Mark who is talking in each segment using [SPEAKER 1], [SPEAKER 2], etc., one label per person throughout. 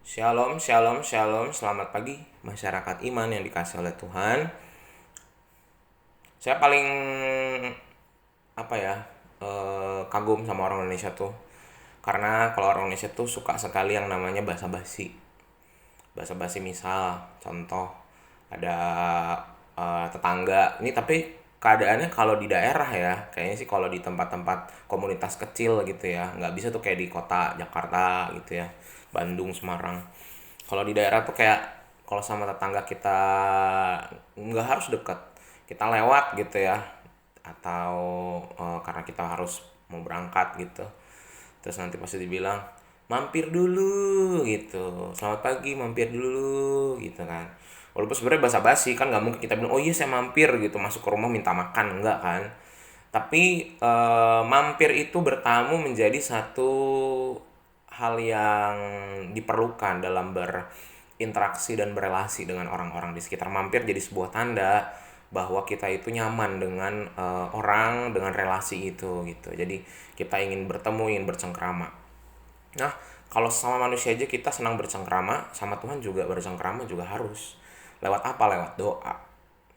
[SPEAKER 1] Shalom, shalom, shalom. Selamat pagi masyarakat iman yang dikasih oleh Tuhan. Saya paling apa ya kagum sama orang Indonesia tuh, karena kalau orang Indonesia tuh suka sekali yang namanya basa-basi. Basa-basi misal, contoh ada tetangga. Ini tapi keadaannya kalau di daerah ya, kayaknya sih kalau di tempat-tempat komunitas kecil gitu ya, nggak bisa tuh kayak di kota Jakarta gitu ya, Bandung, Semarang. Kalau di daerah tuh kayak kalau sama tetangga kita nggak harus deket, kita lewat gitu ya, atau karena kita harus mau berangkat gitu, terus nanti pasti dibilang mampir dulu gitu, selamat pagi mampir dulu gitu kan. Walaupun sebenarnya basa-basi kan, nggak mungkin kita bilang oh iya saya mampir gitu masuk ke rumah minta makan, enggak kan. Tapi mampir itu bertamu menjadi satu hal yang diperlukan dalam berinteraksi dan berelasi dengan orang-orang di sekitar. Mampir jadi sebuah tanda bahwa kita itu nyaman dengan orang, dengan relasi itu gitu. Jadi kita ingin bertemu, ingin bercengkrama. Nah, kalau sama manusia aja kita senang bercengkrama, sama Tuhan juga bercengkrama juga harus. Lewat apa? Lewat doa.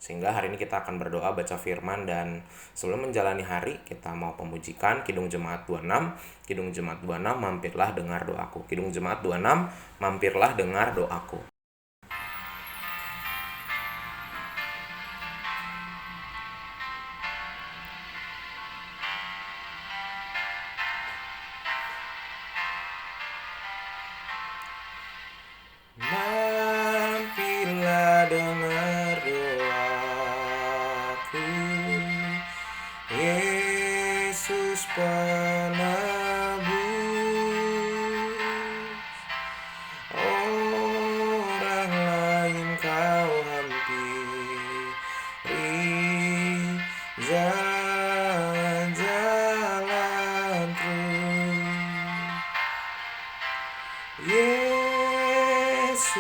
[SPEAKER 1] Sehingga hari ini kita akan berdoa, baca firman, dan sebelum menjalani hari kita mau pemujikan Kidung Jemaat 26. Kidung Jemaat 26, mampirlah dengar doaku. Kidung Jemaat 26, mampirlah dengar doaku. Mampirlah dengar doaku, Yesus penebus. Orang lain kau hampiri, jangan jalan terus. Yesus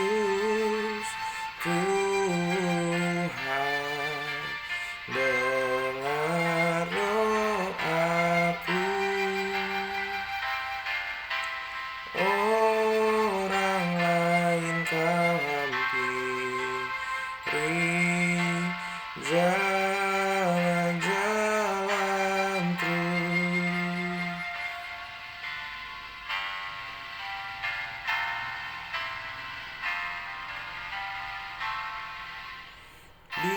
[SPEAKER 1] Tuhan, dengar doaku. Orang lain kau hampiri, jangan jalan terus. Di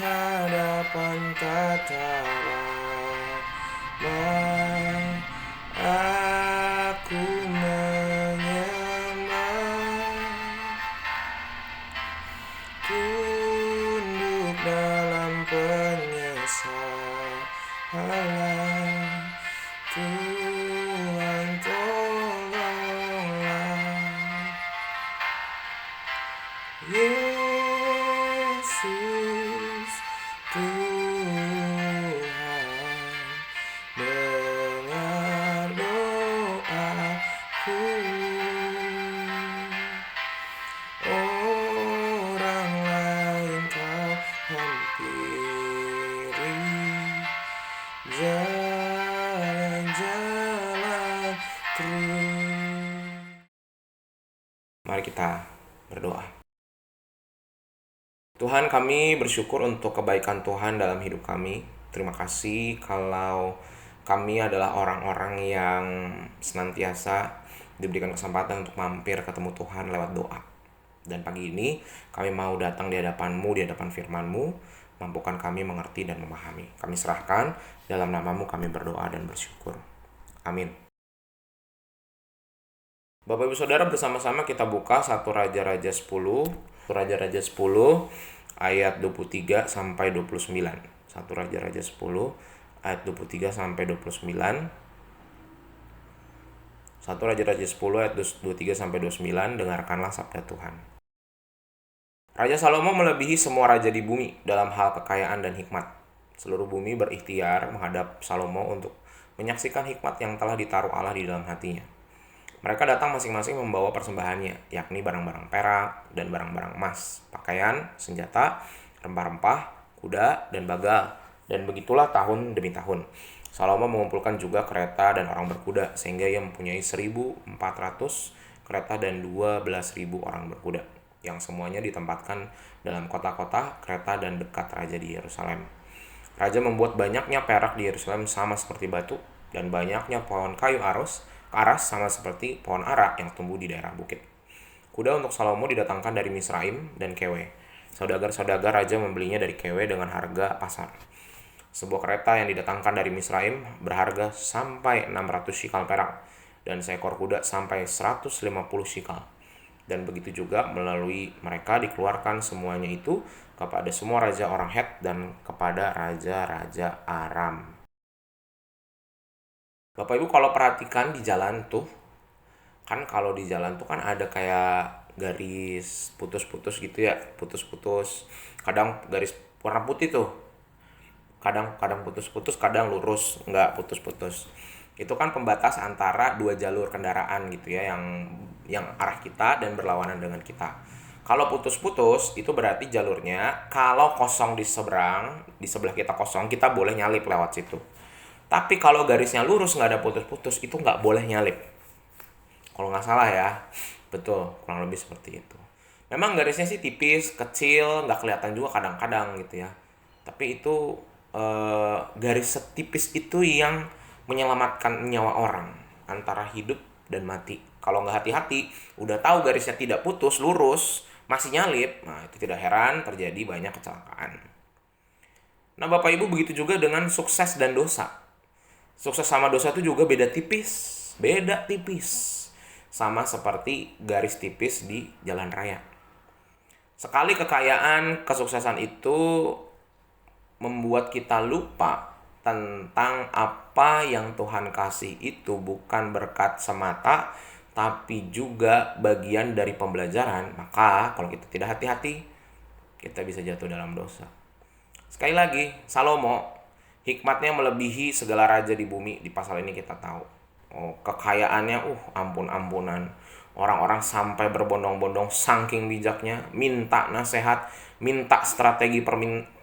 [SPEAKER 1] hadapan tata Rama aku menyembah, tunduk dalam penyesalan. Tuhan tolonglah. Yesus Tuhan, dengar doaku. Orang lain kau hampiri, jalan-jalan terus. Mari kita berdoa. Tuhan, kami bersyukur untuk kebaikan Tuhan dalam hidup kami. Terima kasih kalau kami adalah orang-orang yang senantiasa diberikan kesempatan untuk mampir ketemu Tuhan lewat doa. Dan pagi ini kami mau datang di hadapan-Mu, di hadapan firman-Mu. Mampukan kami mengerti dan memahami. Kami serahkan, dalam nama-Mu kami berdoa dan bersyukur. Amin. Bapak Ibu Saudara, bersama-sama kita buka 1 Raja-Raja 10. 1 Raja-Raja 10 ayat 23 sampai 29. 1 Raja-Raja 10 ayat 23 sampai 29. 1 Raja-Raja 10 ayat 23 sampai 29. Dengarkanlah sabda Tuhan. Raja Salomo melebihi semua raja di bumi dalam hal kekayaan dan hikmat. Seluruh bumi berikhtiar menghadap Salomo untuk menyaksikan hikmat yang telah ditaruh Allah di dalam hatinya. Mereka datang masing-masing membawa persembahannya, yakni barang-barang perak dan barang-barang emas, pakaian, senjata, rempah-rempah, kuda, dan bagal. Dan begitulah tahun demi tahun. Salomo mengumpulkan juga kereta dan orang berkuda, sehingga ia mempunyai 1.400 kereta dan 12.000 orang berkuda, yang semuanya ditempatkan dalam kota-kota, kereta, dan dekat raja di Yerusalem. Raja membuat banyaknya perak di Yerusalem sama seperti batu, dan banyaknya pohon kayu aras sama seperti pohon ara yang tumbuh di daerah bukit. Kuda untuk Salomo didatangkan dari Misraim dan Kewe. Saudagar-saudagar raja membelinya dari Kewe dengan harga pasar. Sebuah kereta yang didatangkan dari Misraim berharga sampai 600 shikal perak, dan seekor kuda sampai 150 shikal. Dan begitu juga melalui mereka dikeluarkan semuanya itu kepada semua raja orang Het dan kepada raja-raja Aram. Bapak Ibu kalau perhatikan di jalan tuh, kan kalau di jalan tuh kan ada kayak garis putus-putus gitu ya, putus-putus. Kadang garis warna putih tuh, kadang putus-putus, kadang lurus, nggak putus-putus. Itu kan pembatas antara dua jalur kendaraan gitu ya, yang arah kita dan berlawanan dengan kita. Kalau putus-putus itu berarti jalurnya kalau kosong di sebelah kita kosong, kita boleh nyalip lewat situ. Tapi kalau garisnya lurus nggak ada putus-putus, itu nggak boleh nyalip. Kalau nggak salah ya, betul, kurang lebih seperti itu. Memang garisnya sih tipis, kecil, nggak kelihatan juga kadang-kadang gitu ya. Tapi itu garis setipis itu yang menyelamatkan nyawa orang antara hidup dan mati. Kalau nggak hati-hati, udah tahu garisnya tidak putus, lurus, masih nyalip, nah itu tidak heran terjadi banyak kecelakaan. Nah Bapak Ibu begitu juga dengan sukses dan dosa. Sukses sama dosa itu juga beda tipis. Sama seperti garis tipis di jalan raya. Sekali kekayaan, kesuksesan itu membuat kita lupa tentang apa yang Tuhan kasih itu bukan berkat semata, tapi juga bagian dari pembelajaran. Maka kalau kita tidak hati-hati, kita bisa jatuh dalam dosa. Sekali lagi, Salomo, hikmatnya melebihi segala raja di bumi. Di pasal ini kita tahu. Oh, kekayaannya, ampun-ampunan. Orang-orang sampai berbondong-bondong saking bijaknya, minta nasihat, minta strategi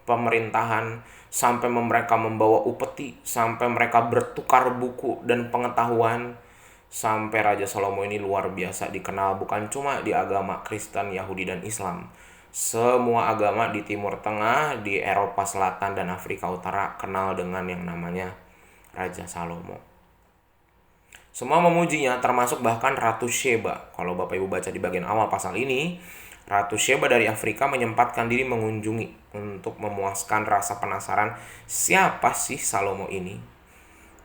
[SPEAKER 1] pemerintahan, sampai mereka membawa upeti, sampai mereka bertukar buku dan pengetahuan, sampai Raja Salomo ini luar biasa dikenal bukan cuma di agama Kristen, Yahudi, dan Islam. Semua agama di Timur Tengah, di Eropa Selatan, dan Afrika Utara kenal dengan yang namanya Raja Salomo. Semua memujinya, termasuk bahkan Ratu Sheba. Kalau Bapak Ibu baca di bagian awal pasal ini, Ratu Sheba dari Afrika menyempatkan diri mengunjungi untuk memuaskan rasa penasaran siapa sih Salomo ini.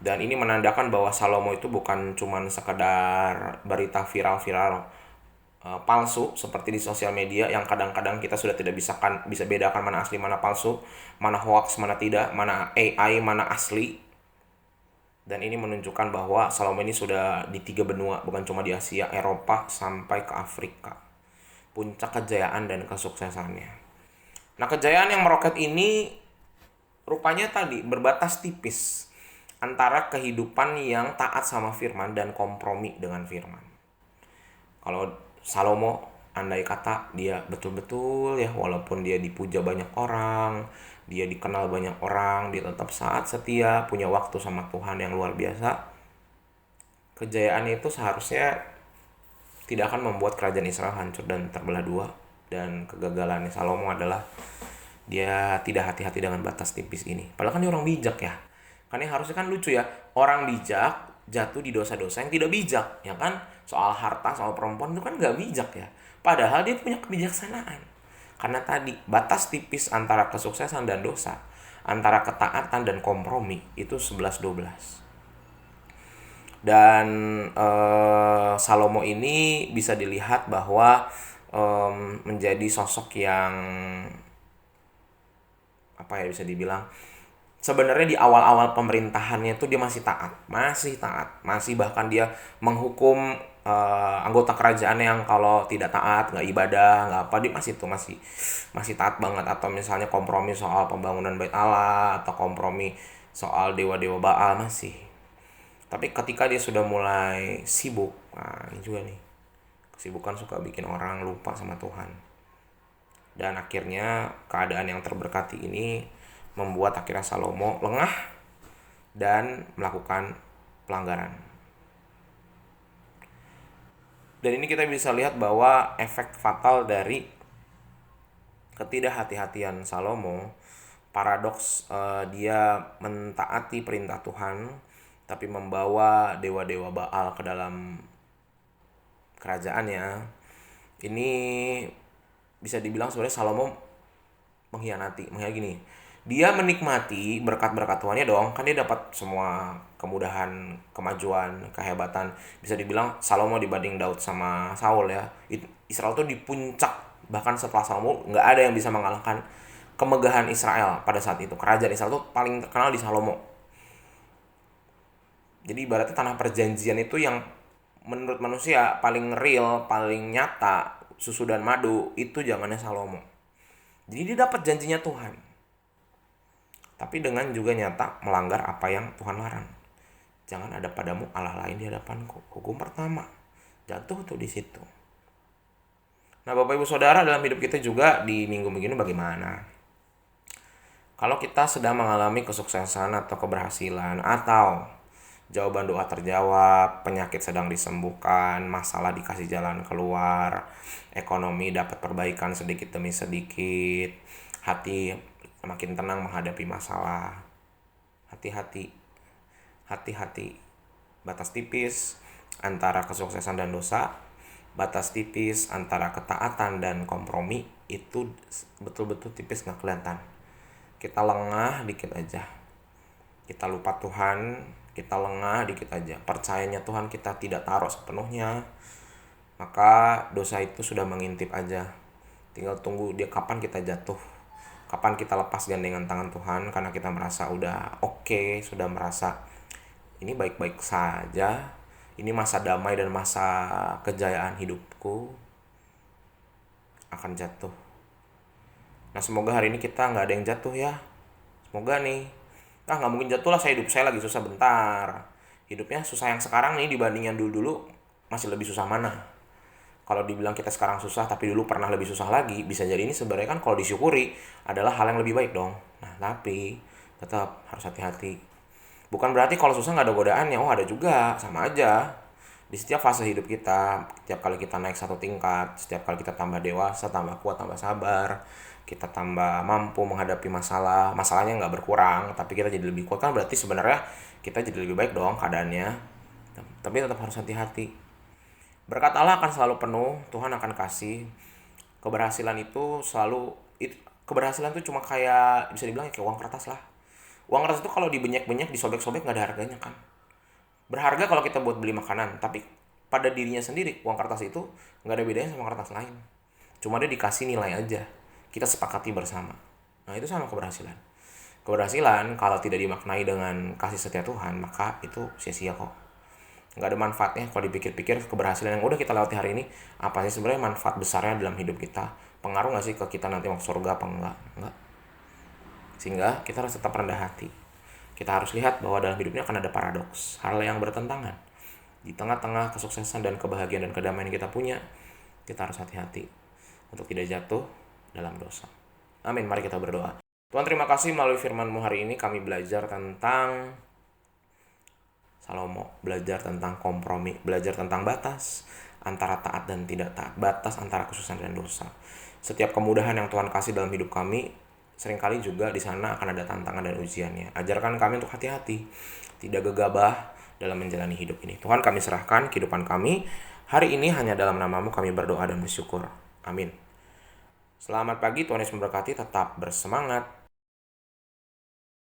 [SPEAKER 1] Dan ini menandakan bahwa Salomo itu bukan cuma sekedar berita viral-viral palsu seperti di sosial media yang kadang-kadang kita sudah tidak bisa bedakan mana asli mana palsu, mana hoax mana tidak, mana AI mana asli. Dan ini menunjukkan bahwa Salomo ini sudah di 3 benua, bukan cuma di Asia, Eropa, sampai ke Afrika. Puncak kejayaan dan kesuksesannya. Nah, kejayaan yang meroket ini rupanya tadi berbatas tipis antara kehidupan yang taat sama firman dan kompromi dengan firman. Kalau Salomo, andai kata dia betul-betul ya, walaupun dia dipuja banyak orang, dia dikenal banyak orang, dia tetap setia, punya waktu sama Tuhan yang luar biasa. Kejayaan itu seharusnya tidak akan membuat kerajaan Israel hancur dan terbelah dua. Dan kegagalannya Salomo adalah dia tidak hati-hati dengan batas tipis ini. Padahal kan dia orang bijak ya. Kan yang harusnya kan lucu ya, orang bijak jatuh di dosa-dosa yang tidak bijak, ya kan? Soal harta, soal perempuan itu kan gak bijak ya. Padahal dia punya kebijaksanaan. Karena tadi batas tipis antara kesuksesan dan dosa, antara ketaatan dan kompromi itu 11-12. Dan Salomo ini bisa dilihat bahwa menjadi sosok yang bisa dibilang sebenarnya di awal-awal pemerintahannya itu dia masih taat, masih bahkan dia menghukum anggota kerajaan yang kalau tidak taat, nggak ibadah, nggak apa, dia masih taat banget. Atau misalnya kompromi soal pembangunan bait Allah, atau kompromi soal dewa-dewa Baal masih. Tapi ketika dia sudah mulai sibuk, nah ini juga nih, kesibukan suka bikin orang lupa sama Tuhan. Dan akhirnya keadaan yang terberkati ini membuat akhirnya Salomo lengah dan melakukan pelanggaran. Dan ini kita bisa lihat bahwa efek fatal dari ketidakhati-hatian Salomo, paradoks, dia mentaati perintah Tuhan tapi membawa dewa-dewa Baal ke dalam kerajaannya. Ini bisa dibilang sebenarnya Salomo mengkhianati gini. Dia menikmati berkat-berkat Tuhannya dong, kan dia dapat semua kemudahan, kemajuan, kehebatan. Bisa dibilang Salomo dibanding Daud sama Saul ya. Israel tuh di puncak, bahkan setelah Salomo nggak ada yang bisa mengalahkan kemegahan Israel pada saat itu. Kerajaan Israel tuh paling terkenal di Salomo. Jadi ibaratnya tanah perjanjian itu yang menurut manusia paling real, paling nyata, susu dan madu, itu zamannya Salomo. Jadi dia dapat janjinya Tuhan, tapi dengan juga nyata melanggar apa yang Tuhan larang. Jangan ada padamu Allah lain di hadapanku. Hukum pertama, jatuh tuh di situ. Nah, Bapak Ibu Saudara, dalam hidup kita juga di minggu-minggu ini bagaimana? Kalau kita sedang mengalami kesuksesan atau keberhasilan, atau jawaban doa terjawab, penyakit sedang disembuhkan, masalah dikasih jalan keluar, ekonomi dapat perbaikan sedikit demi sedikit, hati makin tenang menghadapi masalah. Hati-hati, hati-hati. Batas tipis antara kesuksesan dan dosa, batas tipis antara ketaatan dan kompromi, itu betul-betul tipis, nggak kelihatan. Kita lengah dikit aja, kita lupa Tuhan, kita lengah dikit aja, percayanya Tuhan kita tidak taruh sepenuhnya, maka dosa itu sudah mengintip aja. Tinggal tunggu dia kapan kita jatuh, kapan kita lepas gandengan tangan Tuhan, karena kita merasa udah oke, sudah merasa ini baik-baik saja, ini masa damai dan masa kejayaan hidupku, akan jatuh. Nah, semoga hari ini kita nggak ada yang jatuh ya. Semoga nih, nggak mungkin jatuh lah, hidup saya lagi susah bentar. Hidupnya susah yang sekarang nih dibanding yang dulu-dulu, masih lebih susah mana? Kalau dibilang kita sekarang susah tapi dulu pernah lebih susah lagi, bisa jadi ini sebenarnya kan kalau disyukuri adalah hal yang lebih baik dong. Nah, tapi tetap harus hati-hati. Bukan berarti kalau susah nggak ada godaan ya, ada juga, sama aja. Di setiap fase hidup kita, setiap kali kita naik satu tingkat, setiap kali kita tambah dewasa, tambah kuat, tambah sabar, kita tambah mampu menghadapi masalah, masalahnya nggak berkurang, tapi kita jadi lebih kuat, kan berarti sebenarnya kita jadi lebih baik dong keadaannya. Tapi tetap harus hati-hati. Berkat Allah akan selalu penuh, Tuhan akan kasih. Keberhasilan itu selalu, keberhasilan itu cuma kayak, bisa dibilang kayak uang kertas lah. Uang kertas itu kalau dibenyak-benyak, disobek-sobek nggak ada harganya kan. Berharga kalau kita buat beli makanan, tapi pada dirinya sendiri uang kertas itu nggak ada bedanya sama kertas lain. Cuma dia dikasih nilai aja, kita sepakati bersama. Nah, itu sama keberhasilan. Keberhasilan kalau tidak dimaknai dengan kasih setia Tuhan, maka itu sia-sia kok. Nggak ada manfaatnya kalau dipikir-pikir. Keberhasilan yang udah kita lewati hari ini, apa sih sebenarnya manfaat besarnya dalam hidup kita? Pengaruh nggak sih ke kita nanti masuk surga apa enggak? Sehingga kita harus tetap rendah hati. Kita harus lihat bahwa dalam hidupnya akan ada paradoks, hal yang bertentangan. Di tengah-tengah kesuksesan dan kebahagiaan dan kedamaian yang kita punya, kita harus hati-hati untuk tidak jatuh dalam dosa. Amin. Mari kita berdoa. Tuhan, terima kasih melalui firman-Mu hari ini kami belajar tentang Salomo, belajar tentang kompromi, belajar tentang batas antara taat dan tidak taat, batas antara kesuksesan dan dosa. Setiap kemudahan yang Tuhan kasih dalam hidup kami, seringkali juga di sana akan ada tantangan dan ujiannya. Ajarkan kami untuk hati-hati, tidak gegabah dalam menjalani hidup ini. Tuhan, kami serahkan kehidupan kami hari ini hanya dalam nama-Mu kami berdoa dan bersyukur. Amin. Selamat pagi, Tuhan Yesus memberkati, tetap bersemangat.